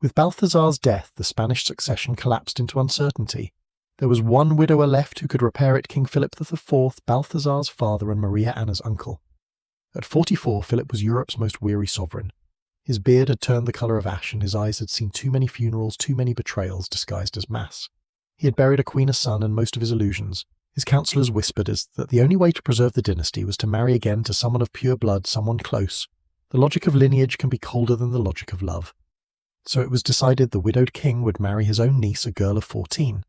With Balthazar's death, the Spanish succession collapsed into uncertainty. There was one widower left who could repair it, King Philip IV, Balthazar's father and Maria Anna's uncle. At 44, Philip was Europe's most weary sovereign. His beard had turned the colour of ash and his eyes had seen too many funerals, too many betrayals disguised as mass. He had buried a queen, a son, and most of his illusions. His counsellors whispered that the only way to preserve the dynasty was to marry again to someone of pure blood, someone close. The logic of lineage can be colder than the logic of love. So it was decided the widowed king would marry his own niece, a girl of 14.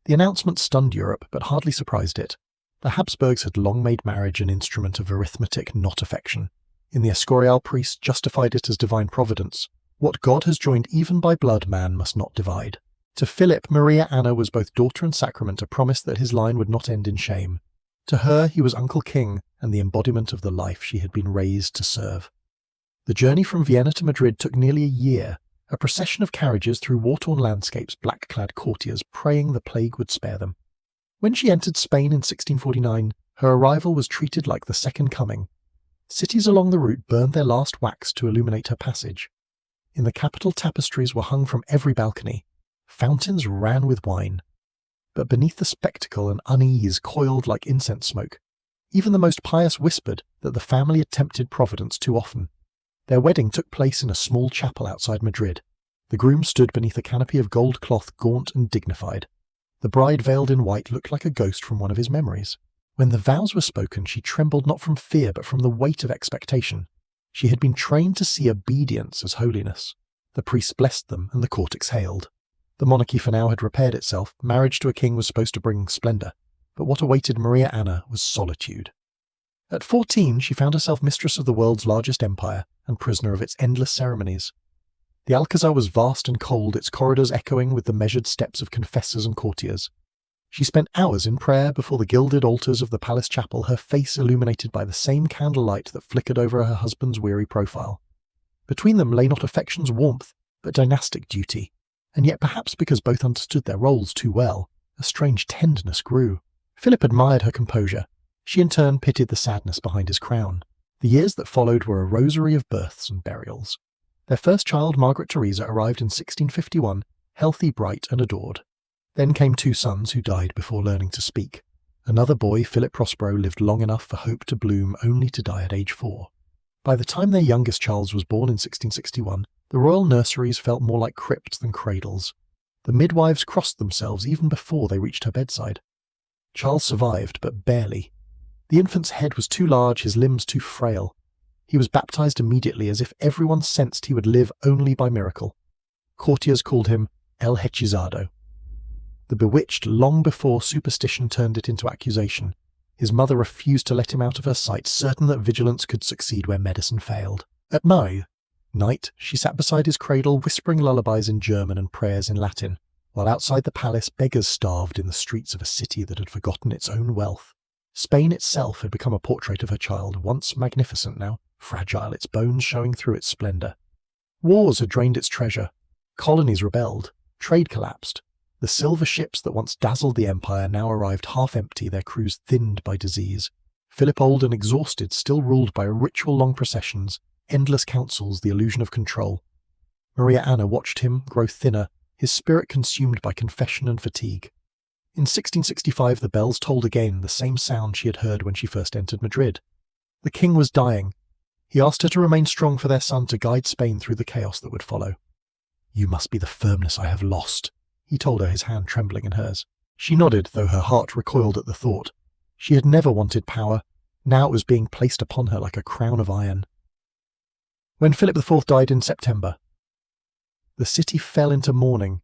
The announcement stunned Europe, but hardly surprised it. The Habsburgs had long made marriage an instrument of arithmetic, not affection. In the Escorial, priests justified it as divine providence. What God has joined even by blood, man must not divide. To Philip, Maria Anna was both daughter and sacrament, a promise that his line would not end in shame. To her, he was Uncle King and the embodiment of the life she had been raised to serve. The journey from Vienna to Madrid took nearly a year, a procession of carriages through war-torn landscapes, black-clad courtiers praying the plague would spare them. When she entered Spain in 1649, her arrival was treated like the Second Coming. Cities along the route burned their last wax to illuminate her passage. In the capital, tapestries were hung from every balcony. Fountains ran with wine. But beneath the spectacle an unease coiled like incense smoke. Even the most pious whispered that the family had tempted Providence too often. Their wedding took place in a small chapel outside Madrid. The groom stood beneath a canopy of gold cloth, gaunt and dignified. The bride, veiled in white, looked like a ghost from one of his memories. When the vows were spoken, she trembled not from fear but from the weight of expectation. She had been trained to see obedience as holiness. The priests blessed them, and the court exhaled. The monarchy for now had repaired itself. Marriage to a king was supposed to bring splendour, but what awaited Maria Anna was solitude. At 14, she found herself mistress of the world's largest empire and prisoner of its endless ceremonies. The Alcazar was vast and cold, its corridors echoing with the measured steps of confessors and courtiers. She spent hours in prayer before the gilded altars of the palace chapel, her face illuminated by the same candlelight that flickered over her husband's weary profile. Between them lay not affection's warmth, but dynastic duty, and yet perhaps because both understood their roles too well, a strange tenderness grew. Philip admired her composure. She in turn pitied the sadness behind his crown. The years that followed were a rosary of births and burials. Their first child, Margaret Theresa, arrived in 1651, healthy, bright, and adored. Then came 2 sons who died before learning to speak. Another boy, Philip Prospero, lived long enough for hope to bloom, only to die at age 4. By the time their youngest Charles was born in 1661, the royal nurseries felt more like crypts than cradles. The midwives crossed themselves even before they reached her bedside. Charles survived, but barely. The infant's head was too large, his limbs too frail. He was baptized immediately, as if everyone sensed he would live only by miracle. Courtiers called him El Hechizado, the bewitched, long before superstition turned it into accusation. His mother refused to let him out of her sight, certain that vigilance could succeed where medicine failed. At night, she sat beside his cradle, whispering lullabies in German and prayers in Latin, while outside the palace beggars starved in the streets of a city that had forgotten its own wealth. Spain itself had become a portrait of her child, once magnificent, now fragile, its bones showing through its splendour. Wars had drained its treasure. Colonies rebelled. Trade collapsed. The silver ships that once dazzled the empire now arrived half empty, their crews thinned by disease. Philip, old and exhausted, still ruled by ritual-long processions, endless councils, the illusion of control. Maria Anna watched him grow thinner, his spirit consumed by confession and fatigue. In 1665 the bells tolled again, the same sound she had heard when she first entered Madrid. The king was dying. He asked her to remain strong for their son, to guide Spain through the chaos that would follow. "You must be the firmness I have lost," he told her, his hand trembling in hers. She nodded, though her heart recoiled at the thought. She had never wanted power. Now it was being placed upon her like a crown of iron. When Philip IV died in September, the city fell into mourning.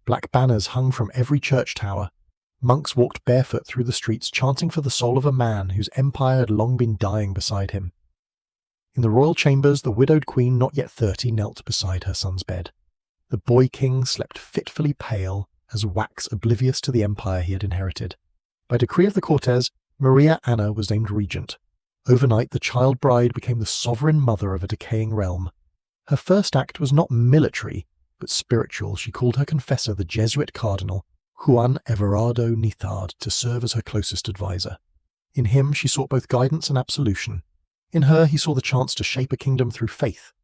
Black banners hung from every church tower. Monks walked barefoot through the streets, chanting for the soul of a man whose empire had long been dying beside him. In the royal chambers, the widowed queen, not yet 30, knelt beside her son's bed. The boy king slept fitfully pale, as wax, oblivious to the empire he had inherited. By decree of the Cortes, Maria Anna was named regent. Overnight, the child bride became the sovereign mother of a decaying realm. Her first act was not military, but spiritual. She called her confessor, the Jesuit cardinal, Juan Everardo Nithard, to serve as her closest advisor. In him she sought both guidance and absolution. In her he saw the chance to shape a kingdom through faith.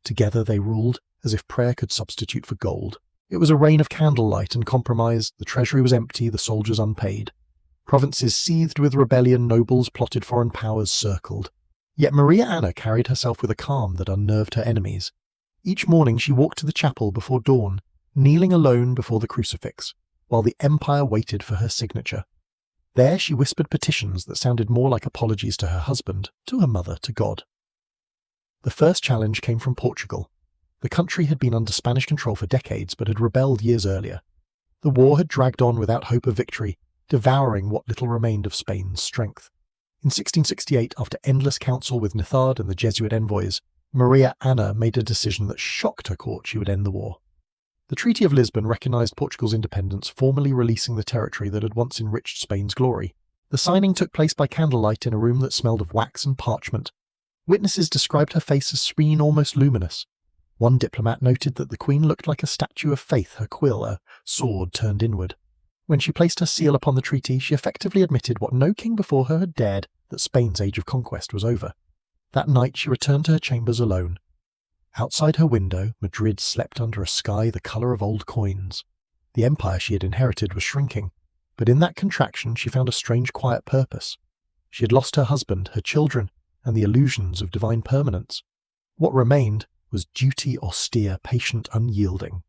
Together they ruled, as if prayer could substitute for gold. It was a reign of candlelight and compromise. The treasury was empty, the soldiers unpaid. Provinces seethed with rebellion, nobles plotted, foreign powers circled. Yet Maria Anna carried herself with a calm that unnerved her enemies. Each morning she walked to the chapel before dawn, kneeling alone before the crucifix, while the empire waited for her signature. There she whispered petitions that sounded more like apologies to her husband, to her mother, to God. The first challenge came from Portugal. The country had been under Spanish control for decades but had rebelled years earlier. The war had dragged on without hope of victory, devouring what little remained of Spain's strength. In 1668, after endless counsel with Nithard and the Jesuit envoys, Maria Anna made a decision that shocked her court. She would end the war. The Treaty of Lisbon recognised Portugal's independence, formally releasing the territory that had once enriched Spain's glory. The signing took place by candlelight in a room that smelled of wax and parchment. Witnesses described her face as serene, almost luminous. One diplomat noted that the Queen looked like a statue of faith, her quill, a sword turned inward. When she placed her seal upon the treaty, she effectively admitted what no king before her had dared, that Spain's age of conquest was over. That night she returned to her chambers alone. Outside her window, Madrid slept under a sky the colour of old coins. The empire she had inherited was shrinking, but in that contraction she found a strange quiet purpose. She had lost her husband, her children, and the illusions of divine permanence. What remained was duty austere, patient, unyielding.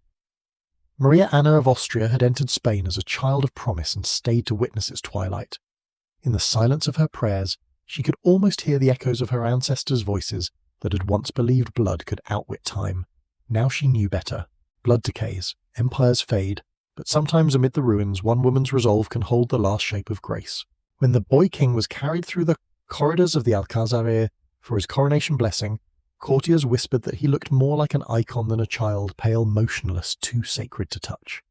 Maria Anna of Austria had entered Spain as a child of promise and stayed to witness its twilight. In the silence of her prayers, she could almost hear the echoes of her ancestors' voices that had once believed blood could outwit time. Now she knew better. Blood decays, empires fade, but sometimes amid the ruins one woman's resolve can hold the last shape of grace. When the boy king was carried through the corridors of the Alcazar for his coronation blessing, courtiers whispered that he looked more like an icon than a child, pale, motionless, too sacred to touch.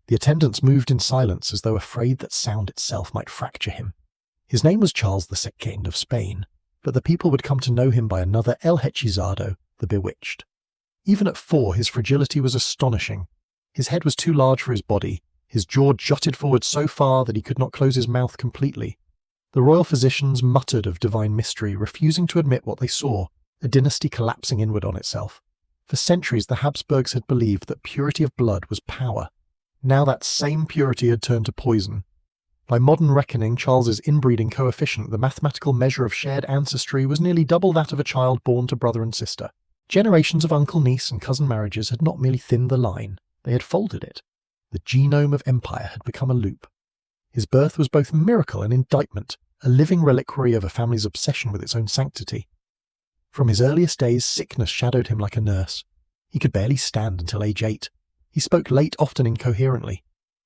The attendants moved in silence as though afraid that sound itself might fracture him. His name was Charles II of Spain, but the people would come to know him by another El Hechizado, the Bewitched. Even at 4, his fragility was astonishing. His head was too large for his body, his jaw jutted forward so far that he could not close his mouth completely. The royal physicians muttered of divine mystery, refusing to admit what they saw, a dynasty collapsing inward on itself. For centuries the Habsburgs had believed that purity of blood was power. Now that same purity had turned to poison. By modern reckoning, Charles's inbreeding coefficient, the mathematical measure of shared ancestry, was nearly double that of a child born to brother and sister. Generations of uncle-niece and cousin marriages had not merely thinned the line, they had folded it. The genome of empire had become a loop. His birth was both miracle and indictment, a living reliquary of a family's obsession with its own sanctity. From his earliest days, sickness shadowed him like a nurse. He could barely stand until age 8. He spoke late, often incoherently.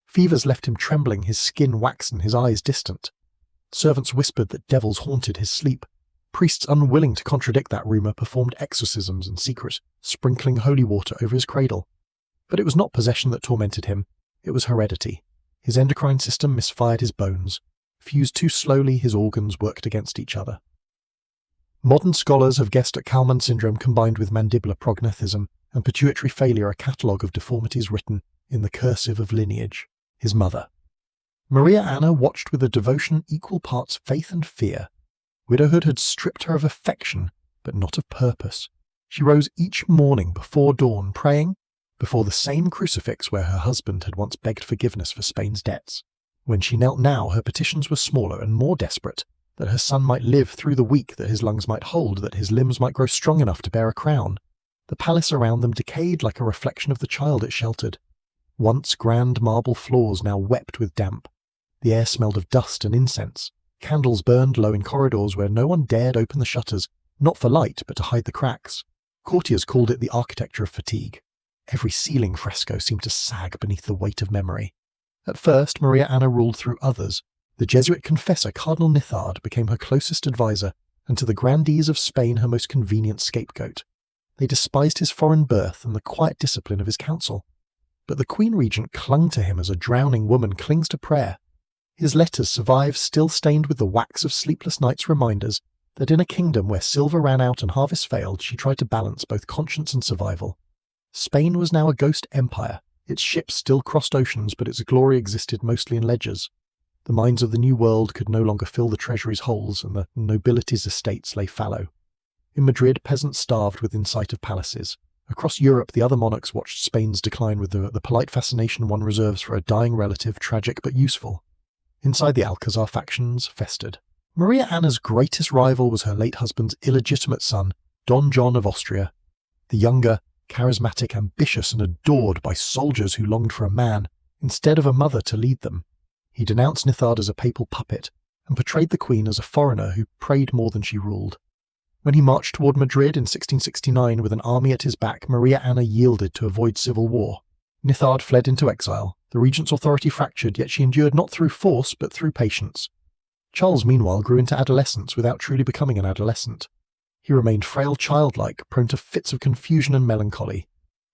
Fevers left him trembling, his skin waxen, his eyes distant. Servants whispered that devils haunted his sleep. Priests, unwilling to contradict that rumour, performed exorcisms in secret, sprinkling holy water over his cradle. But it was not possession that tormented him, it was heredity. His endocrine system misfired his bones. Fused too slowly, his organs worked against each other. Modern scholars have guessed at Kalman syndrome combined with mandibular prognathism and pituitary failure, a catalogue of deformities written in the cursive of lineage. His mother. Maria Anna watched with a devotion equal parts faith and fear. Widowhood had stripped her of affection, but not of purpose. She rose each morning before dawn, praying before the same crucifix where her husband had once begged forgiveness for Spain's debts. When she knelt now, her petitions were smaller and more desperate, that her son might live through the week, that his lungs might hold, that his limbs might grow strong enough to bear a crown. The palace around them decayed like a reflection of the child it sheltered. Once grand marble floors now wept with damp. The air smelled of dust and incense. Candles burned low in corridors where no one dared open the shutters, not for light but to hide the cracks. Courtiers called it the architecture of fatigue. Every ceiling fresco seemed to sag beneath the weight of memory. At first, Maria Anna ruled through others. The Jesuit confessor Cardinal Nithard became her closest advisor, and to the grandees of Spain her most convenient scapegoat. They despised his foreign birth and the quiet discipline of his counsel. But the Queen Regent clung to him as a drowning woman clings to prayer. His letters survive, still stained with the wax of sleepless nights' reminders that in a kingdom where silver ran out and harvest failed, she tried to balance both conscience and survival. Spain was now a ghost empire. Its ships still crossed oceans, but its glory existed mostly in ledgers. The mines of the New World could no longer fill the treasury's holes, and the nobility's estates lay fallow. In Madrid, peasants starved within sight of palaces. Across Europe, the other monarchs watched Spain's decline with the polite fascination one reserves for a dying relative, tragic but useful. Inside the Alcazar, factions festered. Maria Anna's greatest rival was her late husband's illegitimate son, Don John of Austria. The younger, charismatic, ambitious, and adored by soldiers who longed for a man, instead of a mother to lead them. He denounced Nithard as a papal puppet, and portrayed the queen as a foreigner who prayed more than she ruled. When he marched toward Madrid in 1669 with an army at his back, Maria Anna yielded to avoid civil war. Nithard fled into exile. The regent's authority fractured, yet she endured not through force but through patience. Charles, meanwhile, grew into adolescence without truly becoming an adolescent. He remained frail, childlike, prone to fits of confusion and melancholy.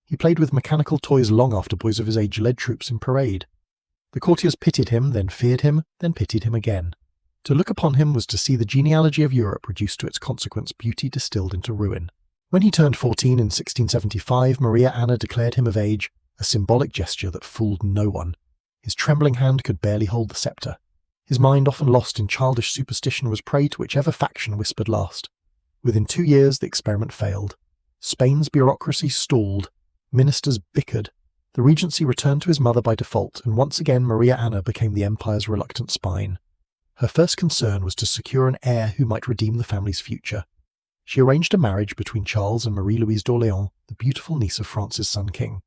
He played with mechanical toys long after boys of his age led troops in parade. The courtiers pitied him, then feared him, then pitied him again. To look upon him was to see the genealogy of Europe reduced to its consequence, beauty distilled into ruin. When he turned 14 in 1675, Maria Anna declared him of age, a symbolic gesture that fooled no one. His trembling hand could barely hold the sceptre. His mind, often lost in childish superstition, was prey to whichever faction whispered last. Within 2 years, the experiment failed. Spain's bureaucracy stalled. Ministers bickered. The Regency returned to his mother by default, and once again Maria Anna became the empire's reluctant spine. Her first concern was to secure an heir who might redeem the family's future. She arranged a marriage between Charles and Marie-Louise d'Orléans, the beautiful niece of France's Sun King.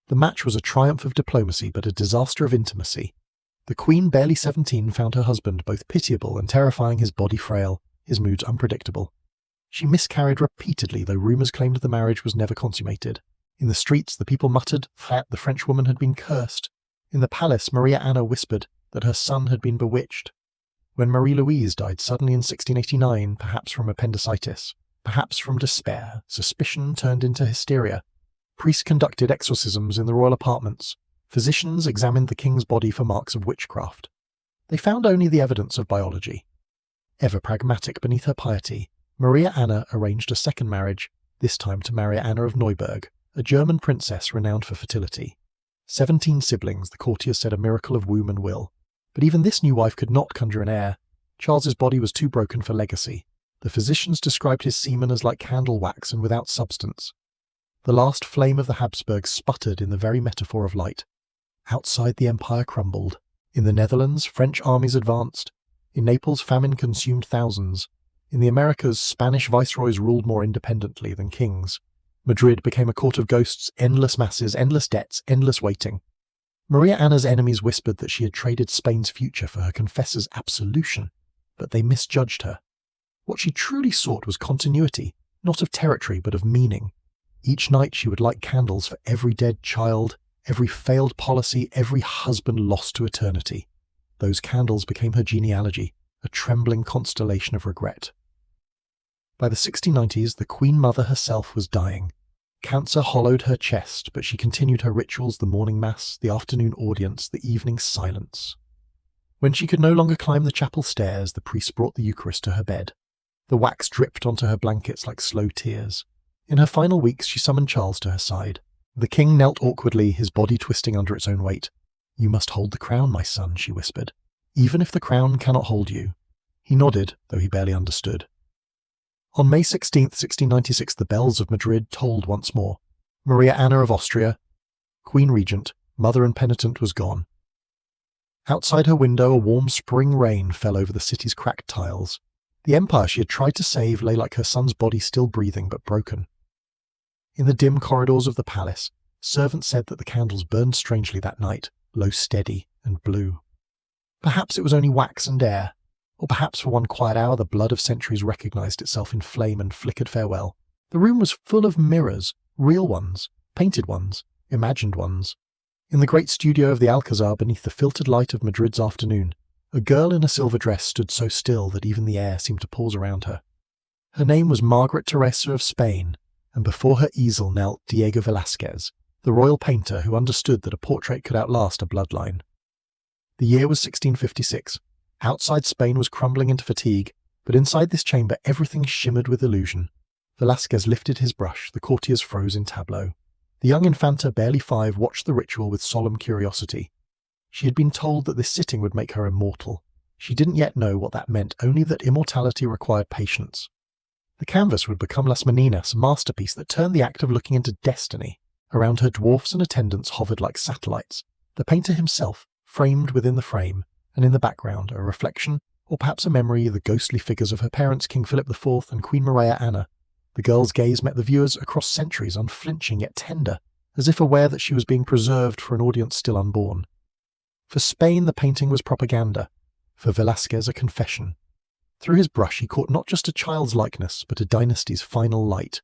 The match was a triumph of diplomacy but a disaster of intimacy. The Queen, barely 17, found her husband both pitiable and terrifying, his body frail, his moods unpredictable. She miscarried repeatedly, though rumours claimed the marriage was never consummated. In the streets, the people muttered that the French woman had been cursed. In the palace, Maria Anna whispered that her son had been bewitched. When Marie-Louise died suddenly in 1689, perhaps from appendicitis, perhaps from despair, suspicion turned into hysteria. Priests conducted exorcisms in the royal apartments. Physicians examined the king's body for marks of witchcraft. They found only the evidence of biology. Ever pragmatic beneath her piety, Maria Anna arranged a second marriage, this time to Maria Anna of Neuburg, a German princess renowned for fertility. 17 siblings, the courtiers said, a miracle of womb and will. But even this new wife could not conjure an heir. Charles's body was too broken for legacy. The physicians described his semen as like candle wax and without substance. The last flame of the Habsburgs sputtered in the very metaphor of light. Outside, the empire crumbled. In the Netherlands, French armies advanced. In Naples, famine consumed thousands. In the Americas, Spanish viceroys ruled more independently than kings. Madrid became a court of ghosts, endless masses, endless debts, endless waiting. Maria Anna's enemies whispered that she had traded Spain's future for her confessor's absolution, but they misjudged her. What she truly sought was continuity, not of territory but of meaning. Each night she would light candles for every dead child, every failed policy, every husband lost to eternity. Those candles became her genealogy, a trembling constellation of regret. By the 1690s, the Queen Mother herself was dying. Cancer hollowed her chest, but she continued her rituals, the morning mass, the afternoon audience, the evening silence. When she could no longer climb the chapel stairs, the priest brought the Eucharist to her bed. The wax dripped onto her blankets like slow tears. In her final weeks, she summoned Charles to her side. The king knelt awkwardly, his body twisting under its own weight. "You must hold the crown, my son," she whispered, "even if the crown cannot hold you." He nodded, though he barely understood. On May 16, 1696, the bells of Madrid tolled once more. Maria Anna of Austria, Queen Regent, mother and penitent, was gone. Outside her window, a warm spring rain fell over the city's cracked tiles. The empire she had tried to save lay like her son's body, still breathing but broken. In the dim corridors of the palace, servants said that the candles burned strangely that night, low, steady, and blue. Perhaps it was only wax and air, or perhaps for one quiet hour the blood of centuries recognized itself in flame and flickered farewell. The room was full of mirrors, real ones, painted ones, imagined ones. In the great studio of the Alcazar, beneath the filtered light of Madrid's afternoon, a girl in a silver dress stood so still that even the air seemed to pause around her. Her name was Margaret Teresa of Spain, and before her easel knelt Diego Velasquez, the royal painter who understood that a portrait could outlast a bloodline. The year was 1656. Outside, Spain was crumbling into fatigue, but inside this chamber everything shimmered with illusion. Velasquez lifted his brush, the courtiers froze in tableau. The young Infanta, barely 5, watched the ritual with solemn curiosity. She had been told that this sitting would make her immortal. She didn't yet know what that meant, only that immortality required patience. The canvas would become Las Meninas, a masterpiece that turned the act of looking into destiny. Around her, dwarfs and attendants hovered like satellites, the painter himself framed within the frame, and in the background a reflection, or perhaps a memory, of the ghostly figures of her parents King Philip IV and Queen Maria Anna. The girl's gaze met the viewer's across centuries, unflinching yet tender, as if aware that she was being preserved for an audience still unborn. For Spain, the painting was propaganda. For Velasquez, a confession. Through his brush he caught not just a child's likeness, but a dynasty's final light.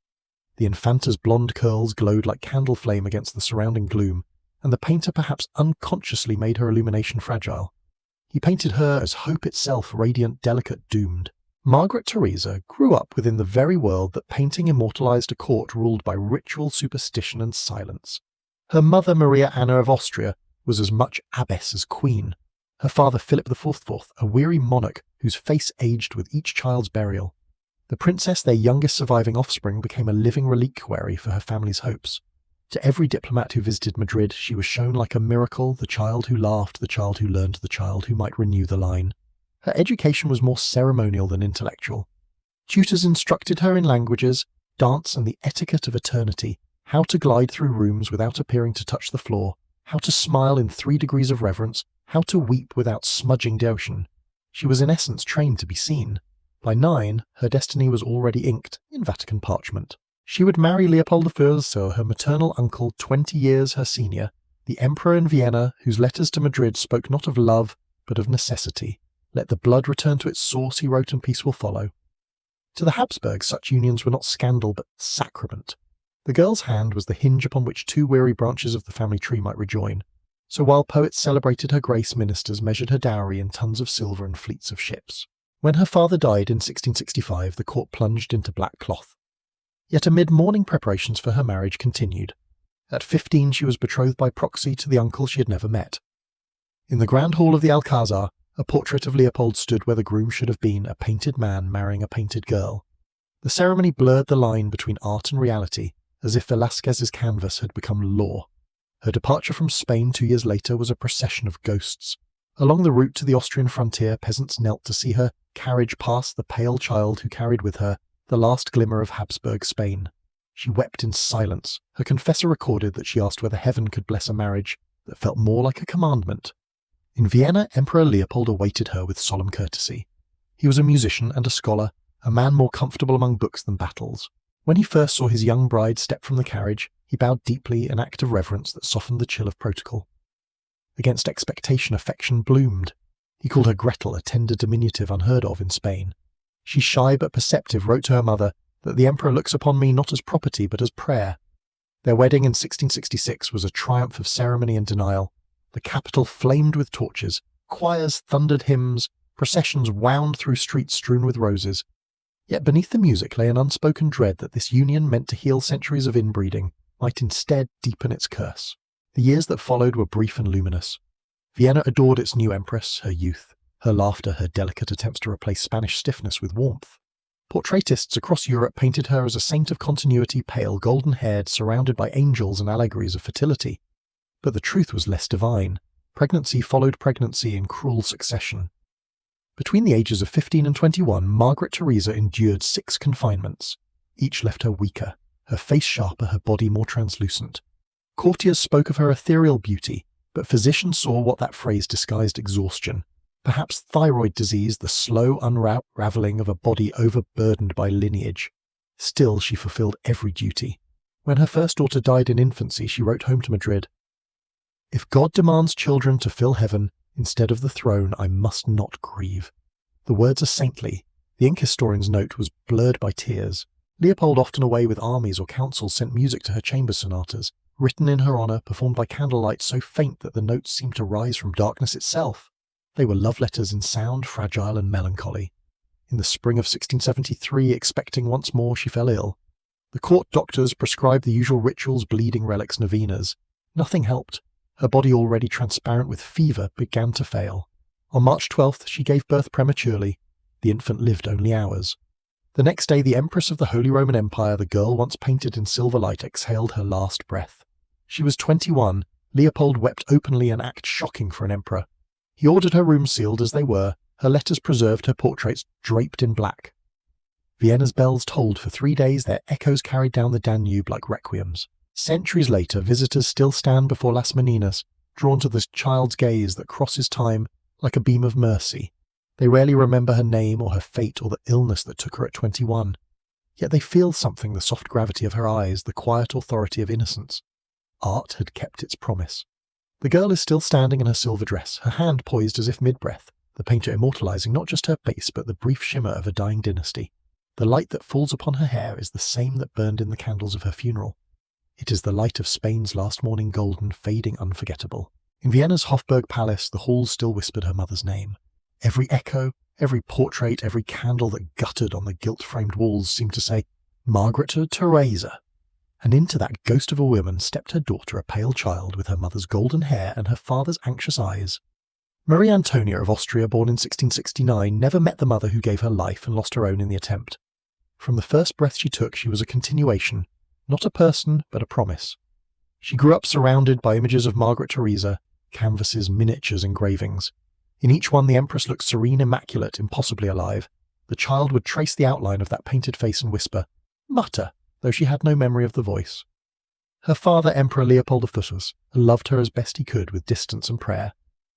The Infanta's blonde curls glowed like candle flame against the surrounding gloom, and the painter perhaps unconsciously made her illumination fragile. He painted her as hope itself, radiant, delicate, doomed. Margaret Theresa grew up within the very world that painting immortalized, a court ruled by ritual, superstition and silence. Her mother, Maria Anna of Austria, was as much abbess as queen. Her father, Philip IV, a weary monarch whose face aged with each child's burial. The princess, their youngest surviving offspring, became a living reliquary for her family's hopes. To every diplomat who visited Madrid, she was shown like a miracle, the child who laughed, the child who learned, the child who might renew the line. Her education was more ceremonial than intellectual. Tutors instructed her in languages, dance and the etiquette of eternity, how to glide through rooms without appearing to touch the floor, how to smile in 3 degrees of reverence, how to weep without smudging devotion. She was in essence trained to be seen. By 9, her destiny was already inked in Vatican parchment. She would marry Leopold I, her maternal uncle 20 years her senior, the emperor in Vienna, whose letters to Madrid spoke not of love, but of necessity. Let the blood return to its source, he wrote, and peace will follow. To the Habsburgs, such unions were not scandal, but sacrament. The girl's hand was the hinge upon which 2 weary branches of the family tree might rejoin. So while poets celebrated her grace, ministers measured her dowry in tons of silver and fleets of ships. When her father died in 1665, the court plunged into black cloth. Yet amid mourning, preparations for her marriage continued. At 15, she was betrothed by proxy to the uncle she had never met. In the grand hall of the Alcazar, a portrait of Leopold stood where the groom should have been, a painted man marrying a painted girl. The ceremony blurred the line between art and reality, as if Velasquez's canvas had become law. Her departure from Spain 2 years later was a procession of ghosts. Along the route to the Austrian frontier, peasants knelt to see her carriage pass the pale child who carried with her the last glimmer of Habsburg Spain. She wept in silence. Her confessor recorded that she asked whether heaven could bless a marriage that felt more like a commandment. In Vienna, Emperor Leopold awaited her with solemn courtesy. He was a musician and a scholar, a man more comfortable among books than battles. When he first saw his young bride step from the carriage, he bowed deeply, an act of reverence that softened the chill of protocol. Against expectation, affection bloomed. He called her Gretel, a tender diminutive unheard of in Spain. She, shy but perceptive, wrote to her mother that the emperor looks upon me not as property but as prayer. Their wedding in 1666 was a triumph of ceremony and denial. The capital flamed with torches, choirs thundered hymns, processions wound through streets strewn with roses. Yet beneath the music lay an unspoken dread that this union, meant to heal centuries of inbreeding, might instead deepen its curse. The years that followed were brief and luminous. Vienna adored its new empress, her youth, her laughter, her delicate attempts to replace Spanish stiffness with warmth. Portraitists across Europe painted her as a saint of continuity, pale, golden-haired, surrounded by angels and allegories of fertility. But the truth was less divine. Pregnancy followed pregnancy in cruel succession. Between the ages of 15 and 21, Margaret Theresa endured 6 confinements. Each left her weaker, her face sharper, her body more translucent. Courtiers spoke of her ethereal beauty, but physicians saw what that phrase disguised: exhaustion. Perhaps thyroid disease, the slow unraveling of a body overburdened by lineage. Still, she fulfilled every duty. When her first daughter died in infancy, she wrote home to Madrid, "If God demands children to fill heaven instead of the throne, I must not grieve." The words are saintly. The ink historian's note was blurred by tears. Leopold, often away with armies or councils, sent music to her chamber sonatas, written in her honour, performed by candlelight so faint that the notes seemed to rise from darkness itself. They were love letters in sound, fragile and melancholy. In the spring of 1673, expecting once more, she fell ill. The court doctors prescribed the usual rituals, bleeding relics, novenas. Nothing helped. Her body, already transparent with fever, began to fail. On March 12th, she gave birth prematurely. The infant lived only hours. The next day, the Empress of the Holy Roman Empire, the girl once painted in silver light, exhaled her last breath. She was 21. Leopold wept openly, an act shocking for an emperor. He ordered her rooms sealed as they were, her letters preserved, her portraits draped in black. Vienna's bells tolled for 3 days, their echoes carried down the Danube like requiems. Centuries later, visitors still stand before Las Meninas, drawn to this child's gaze that crosses time like a beam of mercy. They rarely remember her name or her fate or the illness that took her at 21. Yet they feel something, the soft gravity of her eyes, the quiet authority of innocence. Art had kept its promise. The girl is still standing in her silver dress, her hand poised as if mid-breath, the painter immortalizing not just her face but the brief shimmer of a dying dynasty. The light that falls upon her hair is the same that burned in the candles of her funeral. It is the light of Spain's last morning golden, fading unforgettable. In Vienna's Hofburg Palace, the halls still whispered her mother's name. Every echo, every portrait, every candle that guttered on the gilt-framed walls seemed to say, "Margareta Theresa." And into that ghost of a woman stepped her daughter, a pale child, with her mother's golden hair and her father's anxious eyes. Marie Antonia of Austria, born in 1669, never met the mother who gave her life and lost her own in the attempt. From the first breath she took, she was a continuation, not a person, but a promise. She grew up surrounded by images of Margaret Theresa, canvases, miniatures, engravings. In each one the empress looked serene, immaculate, impossibly alive. The child would trace the outline of that painted face and whisper, "Mutter," though she had no memory of the voice. Her father, Emperor Leopold of Thussos, loved her as best he could with distance and prayer.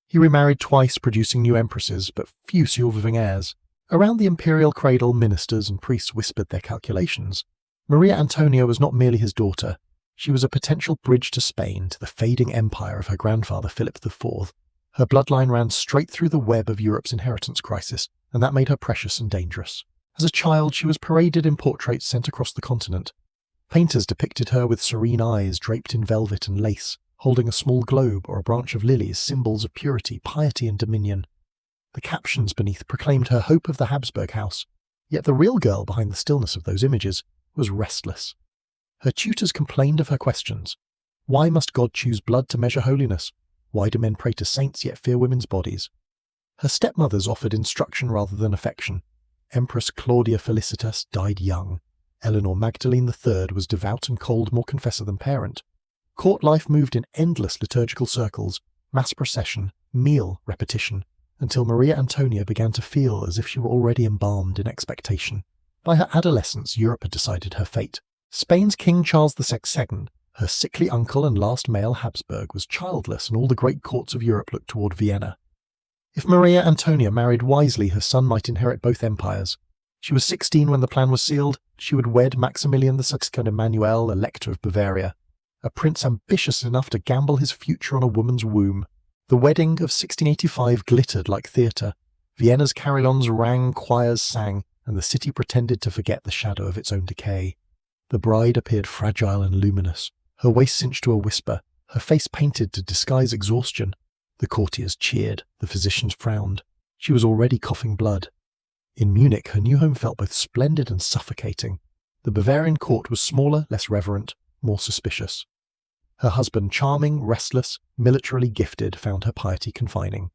He remarried twice, producing new empresses, but few surviving heirs. Around the imperial cradle, ministers and priests whispered their calculations. Maria Antonia was not merely his daughter. She was a potential bridge to Spain, to the fading empire of her grandfather Philip IV. Her bloodline ran straight through the web of Europe's inheritance crisis, and that made her precious and dangerous. As a child, she was paraded in portraits sent across the continent. Painters depicted her with serene eyes draped in velvet and lace, holding a small globe or a branch of lilies, symbols of purity, piety and dominion. The captions beneath proclaimed her hope of the Habsburg house, yet the real girl behind the stillness of those images was restless. Her tutors complained of her questions. Why must God choose blood to measure holiness? Why do men pray to saints yet fear women's bodies? Her stepmothers offered instruction rather than affection. Empress Claudia Felicitas died young. Eleanor Magdalene III was devout and cold, more confessor than parent. Court life moved in endless liturgical circles, mass procession, meal repetition, until Maria Antonia began to feel as if she were already embalmed in expectation. By her adolescence, Europe had decided her fate. Spain's King Charles II, her sickly uncle and last male Habsburg, was childless, and all the great courts of Europe looked toward Vienna. If Maria Antonia married wisely, her son might inherit both empires. She was 16 when the plan was sealed. She would wed Maximilian II Emmanuel, Elector of Bavaria, a prince ambitious enough to gamble his future on a woman's womb. The wedding of 1685 glittered like theatre. Vienna's carillons rang, choirs sang, and the city pretended to forget the shadow of its own decay. The bride appeared fragile and luminous, her waist cinched to a whisper, her face painted to disguise exhaustion. The courtiers cheered, the physicians frowned. She was already coughing blood. In Munich, her new home felt both splendid and suffocating. The Bavarian court was smaller, less reverent, more suspicious. Her husband, charming, restless, militarily gifted, found her piety confining.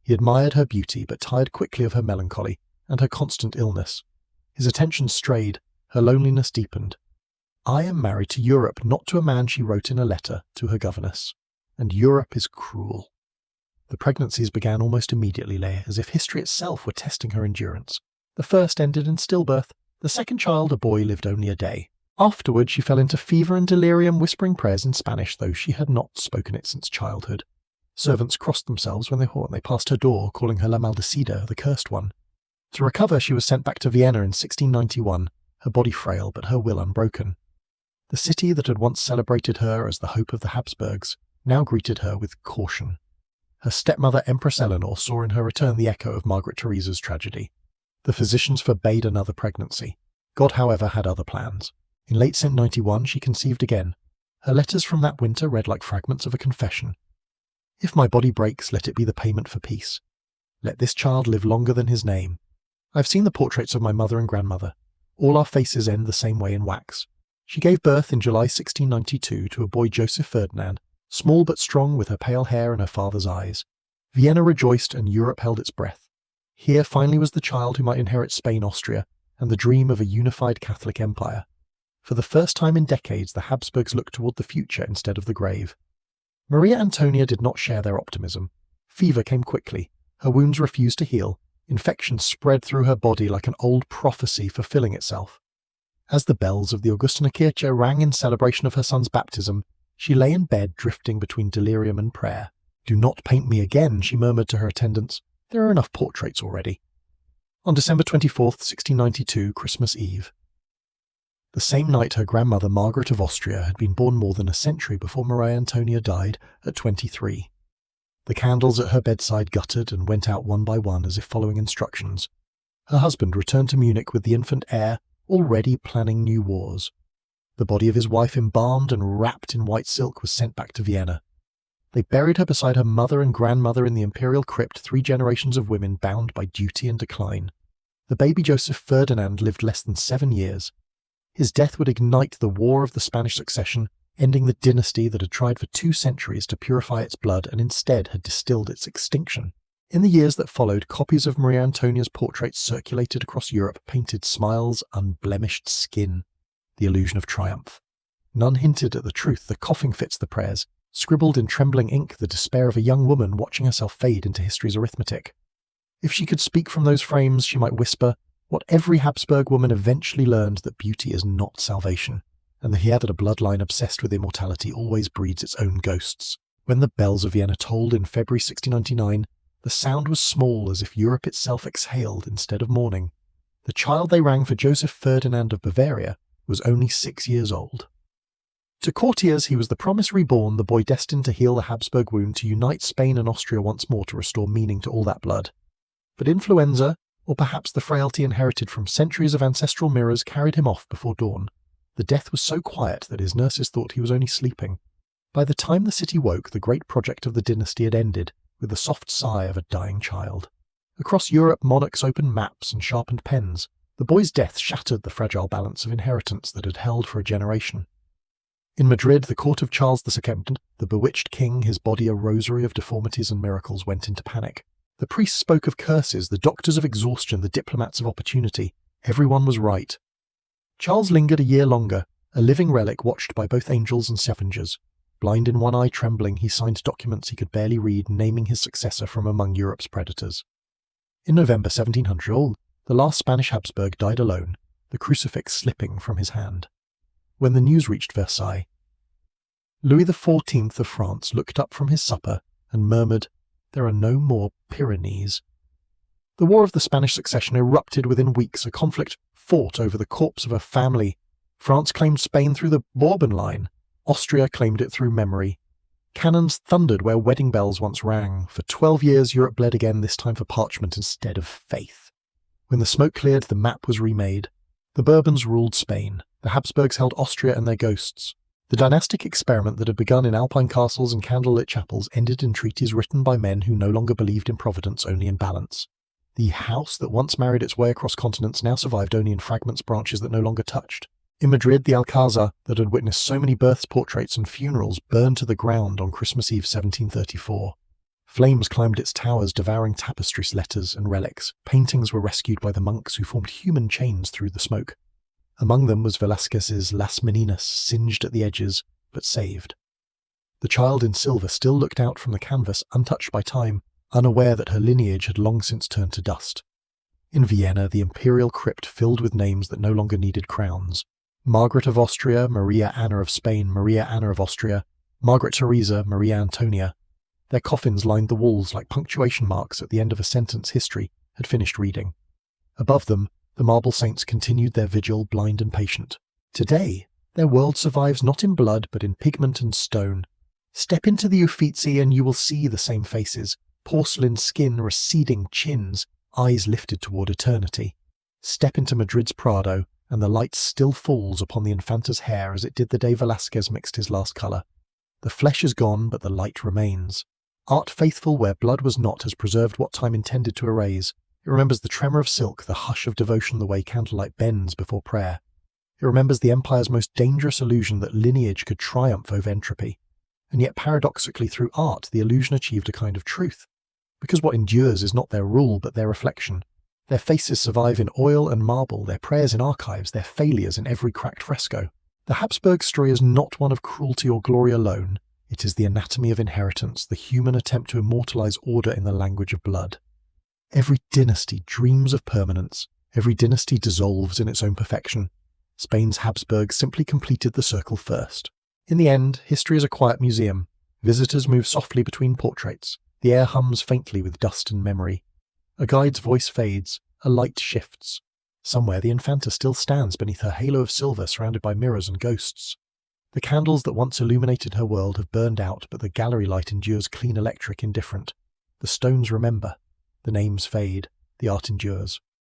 He admired her beauty, but tired quickly of her melancholy and her constant illness. His attention strayed, her loneliness deepened. "I am married to Europe, not to a man," she wrote in a letter to her governess. "And Europe is cruel." The pregnancies began almost immediately, as if history itself were testing her endurance. The first ended in stillbirth. The second child, a boy, lived only a day. Afterward, she fell into fever and delirium, whispering prayers in Spanish, though she had not spoken it since childhood. Servants crossed themselves when they passed her door, calling her La Maldecida, the cursed one. To recover, she was sent back to Vienna in 1691, her body frail but her will unbroken. The city that had once celebrated her as the hope of the Habsburgs now greeted her with caution. Her stepmother, Empress Eleanor, saw in her return the echo of Margaret Theresa's tragedy. The physicians forbade another pregnancy. God, however, had other plans. In late 1791, she conceived again. Her letters from that winter read like fragments of a confession. "If my body breaks, let it be the payment for peace. Let this child live longer than his name. I have seen the portraits of my mother and grandmother. All our faces end the same way in wax." She gave birth in July 1692 to a boy, Joseph Ferdinand, small but strong, with her pale hair and her father's eyes. Vienna rejoiced and Europe held its breath. Here finally was the child who might inherit Spain, Austria, and the dream of a unified Catholic empire. For the first time in decades, the Habsburgs looked toward the future instead of the grave. Maria Antonia did not share their optimism. Fever came quickly. Her wounds refused to heal. Infection spread through her body like an old prophecy fulfilling itself. As the bells of the Augustiner Kirche rang in celebration of her son's baptism, she lay in bed drifting between delirium and prayer. "Do not paint me again," she murmured to her attendants. "There are enough portraits already." On December 24th, 1692, Christmas Eve. The same night her grandmother Margaret of Austria had been born more than a century before Maria Antonia died at 23. The candles at her bedside guttered and went out one by one as if following instructions. Her husband returned to Munich with the infant heir, already planning new wars. The body of his wife, embalmed and wrapped in white silk, was sent back to Vienna. They buried her beside her mother and grandmother in the imperial crypt, 3 generations of women bound by duty and decline. The baby Joseph Ferdinand lived less than 7 years. His death would ignite the War of the Spanish Succession, ending the dynasty that had tried for 2 centuries to purify its blood and instead had distilled its extinction. In the years that followed, copies of Maria Antonia's portraits circulated across Europe, painted smiles, unblemished skin, the illusion of triumph. None hinted at the truth, the coughing fits, the prayers, scribbled in trembling ink the despair of a young woman watching herself fade into history's arithmetic. If she could speak from those frames, she might whisper what every Habsburg woman eventually learned, that beauty is not salvation, and the heir that a bloodline obsessed with immortality always breeds its own ghosts. When the bells of Vienna tolled in February 1699, the sound was small, as if Europe itself exhaled instead of mourning. The child they rang for, Joseph Ferdinand of Bavaria, was only 6 years old. To courtiers, he was the promise reborn, the boy destined to heal the Habsburg wound, to unite Spain and Austria once more, to restore meaning to all that blood. But influenza, or perhaps the frailty inherited from centuries of ancestral mirrors, carried him off before dawn. The death was so quiet that his nurses thought he was only sleeping. By the time the city woke, the great project of the dynasty had ended, with the soft sigh of a dying child. Across Europe, monarchs opened maps and sharpened pens. The boy's death shattered the fragile balance of inheritance that had held for a generation. In Madrid, the court of Charles II, the bewitched king, his body a rosary of deformities and miracles, went into panic. The priests spoke of curses, the doctors of exhaustion, the diplomats of opportunity. Everyone was right. Charles lingered a year longer, a living relic watched by both angels and scavengers. Blind in one eye, trembling, he signed documents he could barely read, naming his successor from among Europe's predators. In November 1700, the last Spanish Habsburg died alone, the crucifix slipping from his hand. When the news reached Versailles, Louis XIV of France looked up from his supper and murmured, "There are no more Pyrenees." The War of the Spanish Succession erupted within weeks, a conflict fought over the corpse of a family. France claimed Spain through the Bourbon line. Austria claimed it through memory. Cannons thundered where wedding bells once rang. For 12 years Europe bled again, this time for parchment instead of faith. When the smoke cleared, the map was remade. The Bourbons ruled Spain. The Habsburgs held Austria and their ghosts. The dynastic experiment that had begun in alpine castles and candlelit chapels ended in treaties written by men who no longer believed in providence, only in balance. The house that once married its way across continents now survived only in fragments, branches that no longer touched. In Madrid, the Alcázar that had witnessed so many births, portraits and funerals burned to the ground on Christmas Eve 1734. Flames climbed its towers, devouring tapestries, letters and relics. Paintings were rescued by the monks, who formed human chains through the smoke. Among them was Velasquez's Las Meninas, singed at the edges, but saved. The child in silver still looked out from the canvas, untouched by time, unaware that her lineage had long since turned to dust. In Vienna, the imperial crypt filled with names that no longer needed crowns. Margaret of Austria, Maria Anna of Spain, Maria Anna of Austria, Margaret Theresa, Maria Antonia. Their coffins lined the walls like punctuation marks at the end of a sentence history had finished reading. Above them, the marble saints continued their vigil, blind and patient. Today, their world survives not in blood but in pigment and stone. Step into the Uffizi and you will see the same faces, porcelain skin, receding chins, eyes lifted toward eternity. Step into Madrid's Prado, and the light still falls upon the Infanta's hair as it did the day Velasquez mixed his last colour. The flesh is gone, but the light remains. Art faithful where blood was not has preserved what time intended to erase. It remembers the tremor of silk, the hush of devotion, the way candlelight bends before prayer. It remembers the empire's most dangerous illusion, that lineage could triumph over entropy. And yet paradoxically, through art, the illusion achieved a kind of truth. Because what endures is not their rule, but their reflection. Their faces survive in oil and marble, their prayers in archives, their failures in every cracked fresco. The Habsburg story is not one of cruelty or glory alone. It is the anatomy of inheritance, the human attempt to immortalize order in the language of blood. Every dynasty dreams of permanence. Every dynasty dissolves in its own perfection. Spain's Habsburgs simply completed the circle first. In the end, history is a quiet museum. Visitors move softly between portraits. The air hums faintly with dust and memory. A guide's voice fades. A light shifts. Somewhere the Infanta still stands beneath her halo of silver surrounded by mirrors and ghosts. The candles that once illuminated her world have burned out, but the gallery light endures clean electric indifferent. The stones remember. The names fade. The art endures.